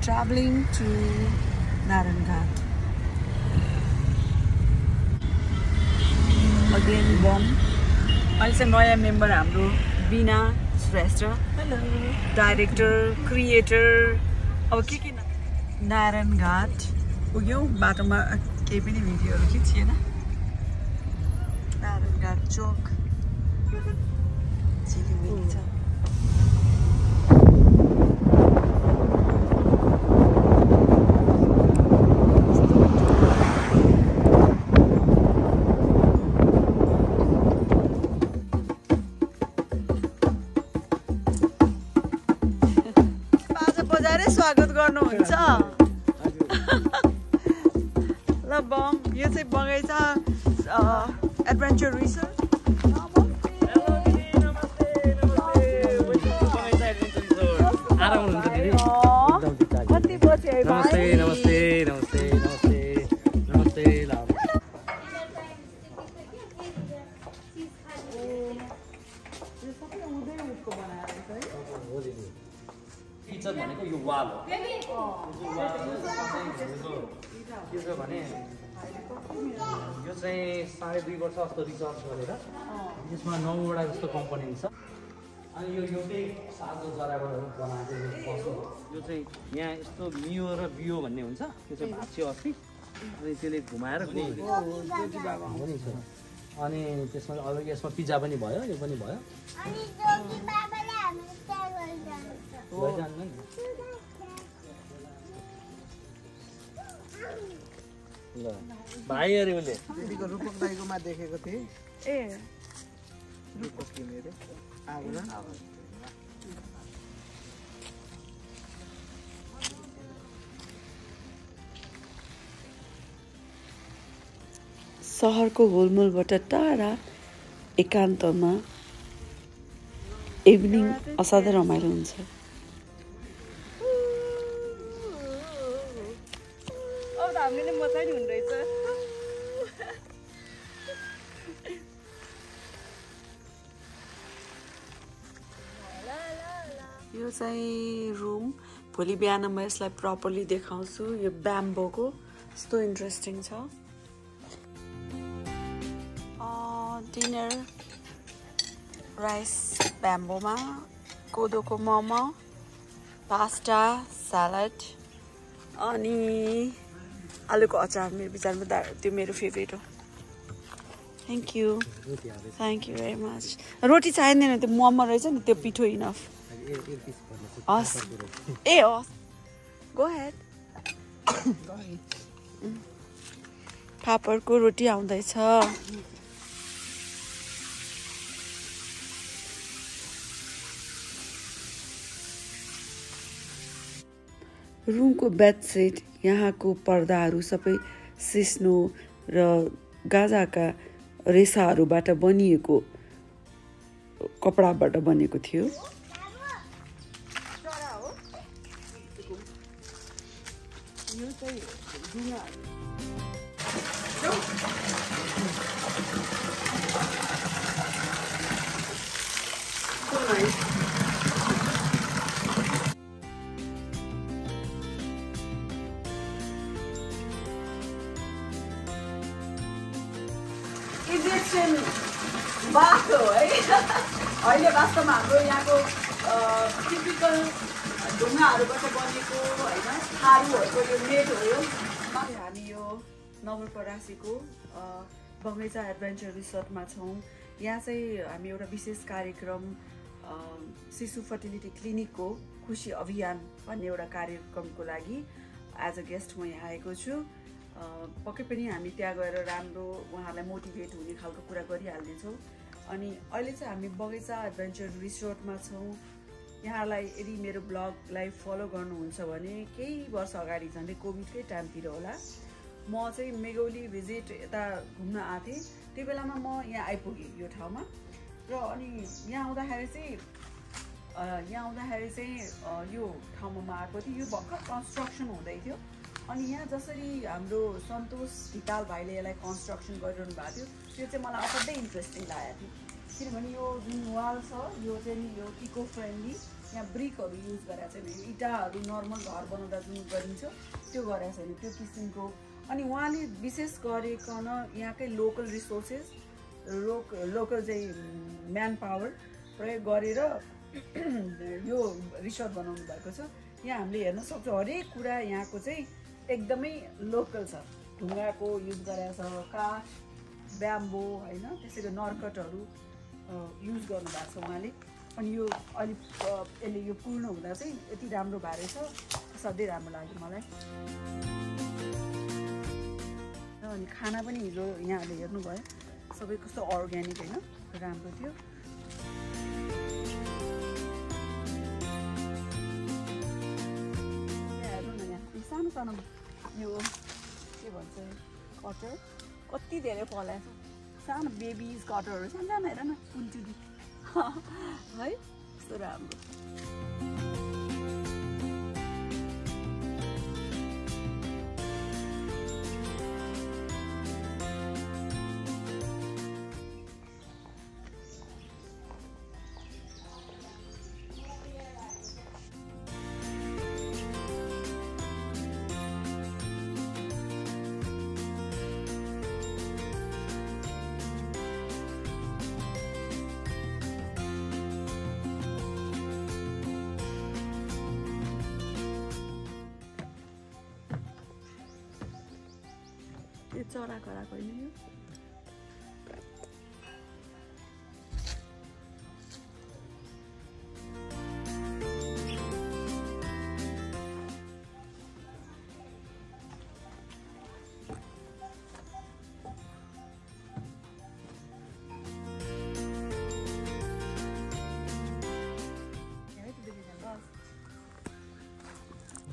Traveling to Naran Ghat. Again, bomb. Also, नयाँ member हाम्रो बिना श्रेष्ठ. Hello. Director, creator. अब के नारायण घाट पुग्यौँ बाटोमा केही पनि भिडियोहरू खिचिएन. नारायण घाट चोक चिलिमिली छ. स्वागत गर्नुहुन्छ ल बम यो चाहिँ बगैँचा एडभेन्चर रिसोर्ट. कति बजे नमस्ते नमस्ते नमस्ते नमस्ते नमस्ते किचन भनेको यो वाल हो. के छ भने यो चाहिँ 2.5 वर्ष जस्तो रिसर्च गरेर यसमा 9वटा जस्तो कम्पनी छ. अनि यो एउटै सातो जराबाट बनाएको यो पशु हो. यो चाहिँ यहाँ यस्तो मियो र बियो भन्ने हुन्छ. त्यो चाहिँ भाँच्यो अस्ति अनि त्यसले घुमाएर अनि त्यसमा अब यसमा पिज्जा पनि भयो. यो पनि भयो. भाइ अरे उसले दिदीको रूपक दाइकोमा देखेको थिएँ. ए रूपक कि मेरो सहरको होलमोलबाट टाढा एकान्तमा इभिनिङ असाध्यै रमाइलो हुन्छ. यो चाहिँ रुम. भोलि बिहान म यसलाई प्रपरली देखाउँछु. यो ब्याम्बोको यस्तो इन्ट्रेस्टिङ छ. डिनर राइस ब्याम्बोमा, कोदोको मोमो, पास्ता, सलाड अनि आलुको अचार. मेरो विचारमा त्यो मेरो फेभरेट हो. Thank you very much. रोटी चाहिँदैन, त्यो मोमो रहेछ नि त्यो पिठो इनफ. हस् ए हस् गो हेड. फापरको रोटी आउँदैछ. रुमको बेडसिट, यहाँको पर्दाहरू सबै सिस्नो र गाजाका रेसाहरूबाट बनिएको कपडाबाट बनेको थियो. इजिप्सियन बाटो है. अहिले वास्तवमा हाम्रो यहाँको टिपिकल ढुङ्गाहरूबाट बनेको होइन थारूहरूको यो नेट हो. यो हामी यो नवलपरासीको बगैँचा एडभेन्चर रिसोर्टमा छौँ. यहाँ चाहिँ हामी एउटा विशेष कार्यक्रम शिशु फर्टिलिटी क्लिनिकको खुसी अभियान भन्ने एउटा कार्यक्रमको लागि एज अ गेस्ट म यहाँ आएको छु. पक्कै पनि हामी त्यहाँ गएर राम्रो उहाँलाई मोटिभेट हुने खालको कुरा गरिहाल्नेछौँ. अनि अहिले चाहिँ हामी बगैँचा एडभेन्चर रिसोर्टमा छौँ. यहाँलाई यदि मेरो ब्लगलाई फलो गर्नुहुन्छ भने केही वर्ष अगाडि झन्डै कोभिडकै टाइमतिर होला म चाहिँ मेगौली भिजिट यता घुम्न आएको थिएँ. त्यो बेलामा म यहाँ आइपुगेँ यो ठाउँमा. र अनि यहाँ आउँदाखेरि चाहिँ यो ठाउँमा म आएको थिएँ. यो भर्खर कन्स्ट्रक्सन हुँदै थियो. अनि यहाँ जसरी हाम्रो सन्तोष ढिकाल भाइले यसलाई कन्स्ट्रक्सन गरिरहनु भएको थियो त्यो चाहिँ मलाई असाध्यै इन्ट्रेस्टिङ लागेको थियो. किनभने यो जुन वाल छ यो चाहिँ यो इको फ्रेन्डली यहाँ ब्रिकहरू युज गरेको छैन, इँटाहरू नर्मल घर बनाउँदा जुन गरिन्छ त्यो गरेको छैन, त्यो किसिमको। अनि उहाँले विशेष गरिकन यहाँकै लोकल रिसोर्सेस लोकल चाहिँ म्यान पावर प्रयोग गरेर यो रिसोर्ट बनाउनु भएको छ। यहाँ हामीले हेर्न सक्छौँ हरेक कुरा यहाँको चाहिँ एकदमै लोकल छ। ढुङ्गाको युज गरेको छ, काठ, ब्याम्बो होइन, त्यसरी नर्कटहरू युज गर्नुभएको छ उहाँले। अनि यो अलिक यसले यो पूर्ण हुँदा चाहिँ यति राम्रो भएर छ, असाध्यै राम्रो लाग्यो मलाई। अनि खाना पनि हिजो यहाँले हेर्नुभयो सबै कस्तो अर्ग्यानिक होइन, राम्रो थियो। हेर्नु न यहाँ सानो सानो यो के भन्छ कटर कति धेरै फलाएको छ, सानो बेबिज कटरहरू सानो सानो हेर न कुन्चुरी है, कस्तो राम्रो। यो चरा कराएको होइन यो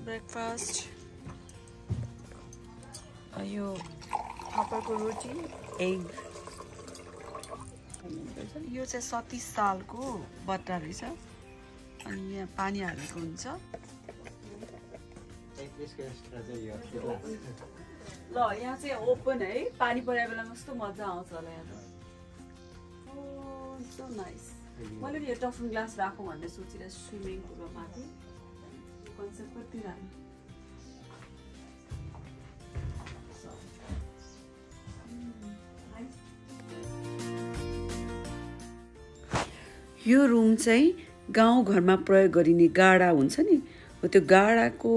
ब्रेकफास्ट यो फापरको रोटी एग, यो चाहिँ 37 सालको बट्टा रहेछ। अनि यहाँ पानी हालेको हुन्छ। ल यहाँ चाहिँ ओपन है, पानी परेको बेलामा कस्तो मजा आउँछ होला यहाँ त। So nice. मैले यो टफन ग्लास राखौँ भन्ने सोचिरहेको स्विमिङ पुलमा माथि, कन्सेप्ट कति राम्रो। यो रुम चाहिँ गाउँघरमा प्रयोग गरिने गाडा हुन्छ नि, हो त्यो गाडाको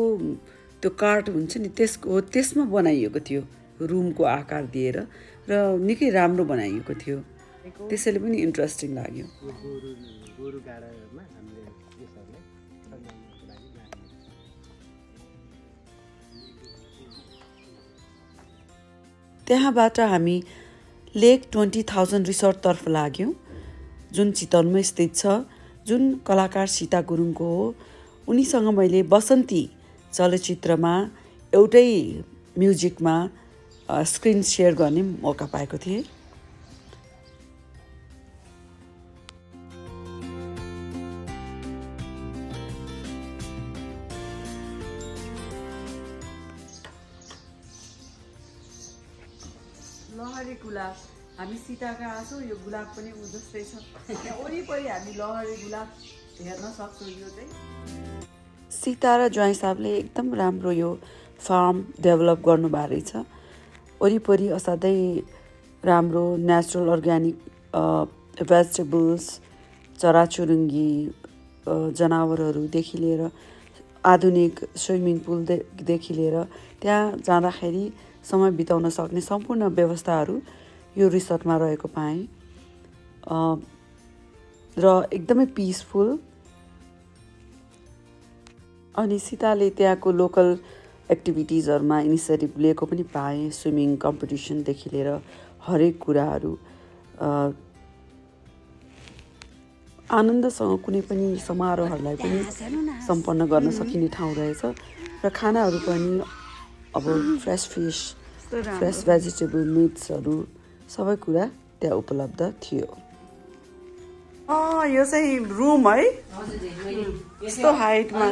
त्यो काठ हुन्छ नि त्यसमा बनाइएको थियो, रुमको आकार दिएर, र निकै राम्रो बनाइएको थियो। त्यसैले पनि इन्ट्रेस्टिङ लाग्यो। त्यहाँबाट हामी लेक 20,000 रिसोर्टतर्फ लाग्यौँ, जुन चितवनमै स्थित छ, जुन कलाकार सीता गुरुङको हो। उनीसँग मैले बसन्ती चलचित्रमा एउटै म्युजिकमा स्क्रिन सेयर गर्ने मौका पाएको थिएँ। लहरे गुलाब, हामी सीताका आछौँ, यो गुलाब पनि उ जस्तै छ। यहाँ वरिपरि हामी लहरे गुलाब हेर्न सक्छौँ। यो चाहिँ सीता र ज्वाइँ साहबले एकदम राम्रो यो फार्म डेभलप गर्नुभएको रहेछ। वरिपरि असाध्यै राम्रो नेचुरल अर्ग्यानिक भेजिटेबल्स, चराचुरुङ्गी, जनावरहरूदेखि लिएर आधुनिक स्विमिङ पुलदेखि लिएर त्यहाँ जाँदाखेरि समय बिताउन सक्ने सम्पूर्ण व्यवस्थाहरू यो रिसोर्टमा रहेको पाएँ, र एकदमै पिसफुल। अनि सीताले त्यहाँको लोकल एक्टिभिटिजहरूमा इनिसिएटिभ लिएको पनि पाएँ। स्विमिङ कम्पिटिसनदेखि लिएर हरेक कुराहरू आनन्दसँग कुनै पनि समारोहहरूलाई पनि सम्पन्न गर्न सकिने ठाउँ रहेछ। र खानाहरू पनि अब फ्रेस फिस, फ्रेस भेजिटेबल, मिट्सहरू सबै कुरा त्यहाँ उपलब्ध थियो। यो चाहिँ रुम है, यस्तो हाइटमा।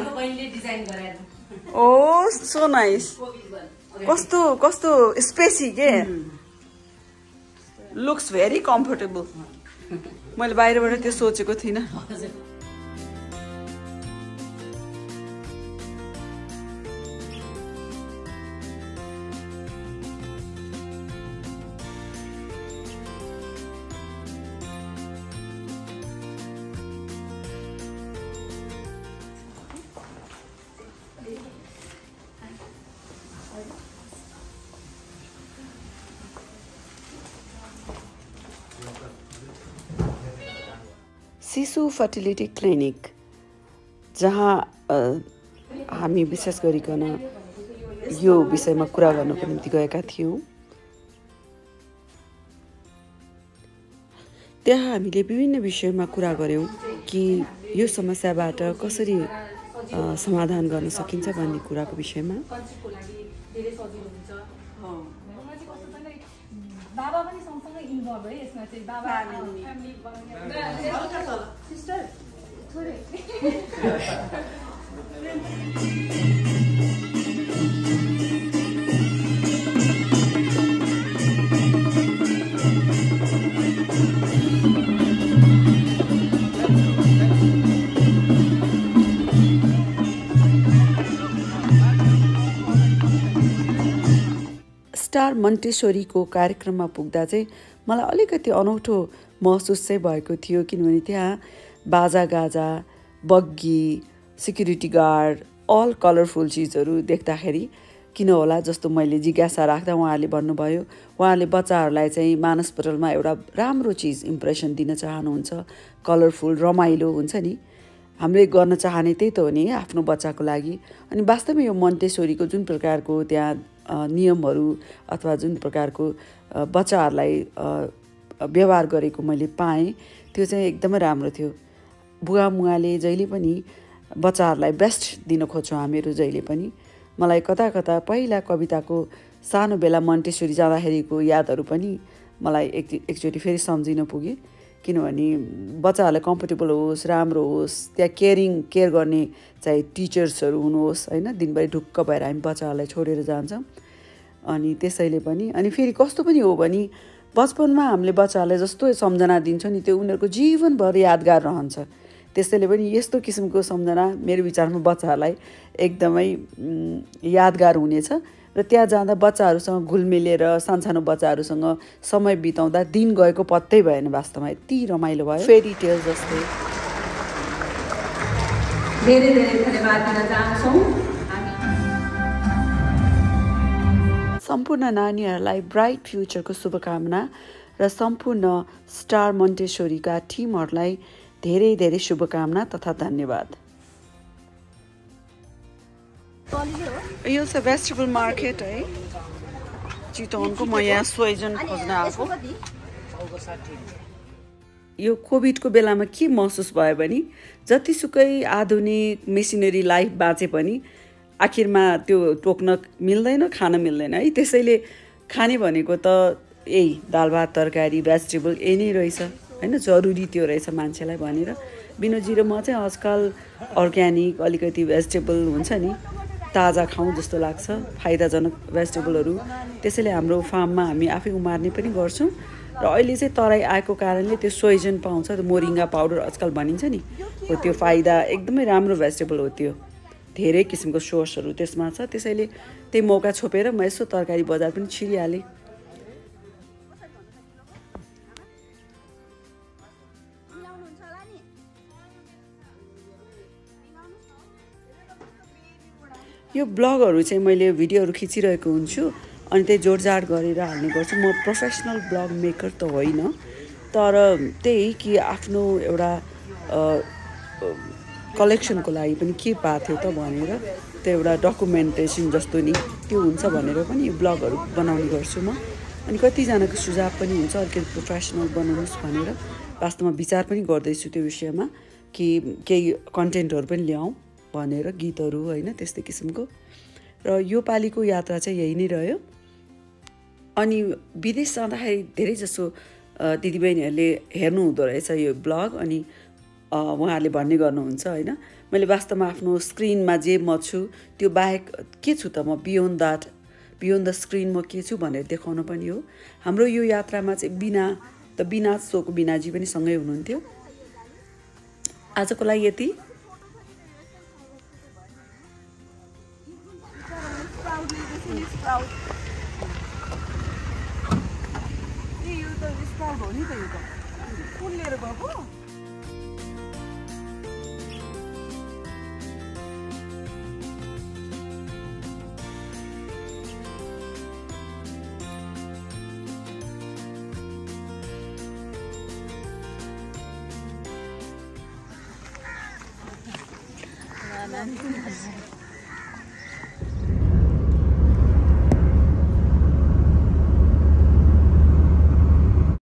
ओ सो नाइस, कस्तो कस्तो स्पेसी के, लुक्स भेरी कम्फर्टेबल। मैले बाहिरबाट त्यो सोचेको थिइनँ। शिशु फर्टिलिटी क्लिनिक, जहाँ हामी विशेष गरिकन यो विषयमा कुरा गर्नको निम्ति गएका थियौँ। त्यहाँ हामीले विभिन्न विषयमा कुरा गऱ्यौँ कि यो समस्याबाट कसरी समाधान गर्न सकिन्छ भन्ने कुराको विषयमा। बाबा पनि सँगसँगै इन्भल्भ है यसमा चाहिँ। बाबा सिस्टर स्टार मन्टेसोरीको कार्यक्रममा पुग्दा चाहिँ मलाई अलिकति अनौठो महसुस चाहिँ भएको थियो, किनभने त्यहाँ बाजागाजा, बग्गी, सिक्युरिटी गार्ड, अल कलरफुल चिजहरू देख्दाखेरि किन होला जस्तो मैले जिज्ञासा राख्दा उहाँहरूले भन्नुभयो, उहाँहरूले बच्चाहरूलाई चाहिँ मानसपटलमा एउटा राम्रो चिज इम्प्रेसन दिन चाहनुहुन्छ, कलरफुल रमाइलो हुन्छ नि, हामीले गर्न चाहने त्यही त हो नि आफ्नो बच्चाको लागि। अनि वास्तवमै यो मन्टेसोरीको जुन प्रकारको त्यहाँ नियमहरू अथवा जुन प्रकारको बच्चाहरूलाई व्यवहार गरेको मैले पाएँ त्यो चाहिँ एकदमै राम्रो थियो। बुवामुवाले जहिले पनि बच्चाहरूलाई बेस्ट दिन खोज्छौँ हामीहरू जहिले पनि। मलाई कता कता पहिला कविताको सानो बेला मन्टेसोरी जाँदाखेरिको यादहरू पनि मलाई एकचोटि फेरि सम्झिन पुगे, किनभने बच्चाहरूलाई कम्फर्टेबल होस्, राम्रो होस्, त्यहाँ केयर गर्ने चाहे टिचर्सहरू हुनुहोस् होइन, दिनभरि ढुक्क भएर हामी बच्चाहरूलाई छोडेर जान्छौँ। अनि त्यसैले पनि अनि फेरि कस्तो पनि हो भने बचपनमा हामीले बच्चाहरूलाई जस्तो सम्झना दिन्छौँ नि त्यो उनीहरूको जीवनभर यादगार रहन्छ। त्यसैले पनि यस्तो किसिमको सम्झना मेरो विचारमा बच्चाहरूलाई एकदमै यादगार हुनेछ र त्यहाँ जाँदा बच्चाहरूसँग घुलमिलेर सानसानो बच्चाहरूसँग समय बिताउँदा दिन गएको पत्तै भएन। वास्तवमा यति रमाइलो भयो, फेरी टेल जस्तै। धेरै धेरै धन्यवाद दिन चाहन्छौँ। सम्पूर्ण नानीहरूलाई ब्राइट फ्युचरको शुभकामना र सम्पूर्ण स्टार मन्टेसोरीका टिमहरूलाई धेरै धेरै शुभकामना तथा धन्यवाद। यो छ भेजिटेबल मार्केट है चितवनको। म यहाँ सोइजन खोज्न आएको। यो कोभिडको बेलामा के महसुस भयो भने जतिसुकै आधुनिक मेसिनरी लाइफ बाँचे पनि आखिरमा त्यो टोक्न मिल्दैन, खान मिल्दैन है। त्यसैले खाने भनेको त यही दाल भात तरकारी भेजिटेबल यही नै रहेछ होइन, जरुरी त्यो रहेछ मान्छेलाई भनेर बिनोजी र म चाहिँ आजकल अर्ग्यानिक अलिकति भेजिटेबल हुन्छ नि ताजा खाउँ जस्तो लाग्छ, फाइदाजनक भेजिटेबलहरू। त्यसैले हाम्रो फार्ममा हामी आफै उमार्ने पनि गर्छौँ र अहिले चाहिँ तराई आएको कारणले त्यो सोइजन पाउँछ, मोरिङ्गा पाउडर आजकल भनिन्छ नि हो, त्यो फाइदा एकदमै राम्रो भेजिटेबल हो। त्यो धेरै किसिमको सोर्सहरू त्यसमा छ। त्यसैले त्यही मौका छोपेर म यसो तरकारी बजार पनि छिरिहालेँ। यो ब्लगहरू चाहिँ मैले भिडियोहरू खिचिरहेको हुन्छु अनि त्यही जोडजाड गरेर हाल्ने गर्छु। म प्रोफेसनल ब्लग मेकर त होइन, तर त्यही कि आफ्नो एउटा कलेक्सनको लागि पनि के पाएको थियो त भनेर त्यो एउटा डकुमेन्टेसन जस्तो नि त्यो हुन्छ भनेर पनि यो ब्लगहरू बनाउने गर्छु म। अनि कतिजनाको सुझाव पनि हुन्छ अलिकति प्रोफेसनल बनाउनुहोस् भनेर वास्तवमा विचार पनि गर्दैछु त्यो विषयमा कि केही कन्टेन्टहरू पनि ल्याउँ भनेर, गीतहरू होइन त्यस्तै किसिमको। र यो पालिको यात्रा चाहिँ यही नै रह्यो। अनि विदेश जाँदाखेरि धेरै जसो दिदीबहिनीहरूले हेर्नु हुँदो रहेछ यो ब्लग अनि उहाँहरूले भन्ने गर्नुहुन्छ होइन, मैले वास्तवमा आफ्नो स्क्रिनमा जे म छु त्यो बाहेक के छु त म बियोन्ड द स्क्रिन म के छु भनेर देखाउन पनि हो। हाम्रो यो यात्रामा चाहिँ बिना सोको बिनाजी पनि सँगै हुनुहुन्थ्यो। आजको लागि यति। यो त स्प्राउट हो नि त, यो त फुल लिएर गएको। नानी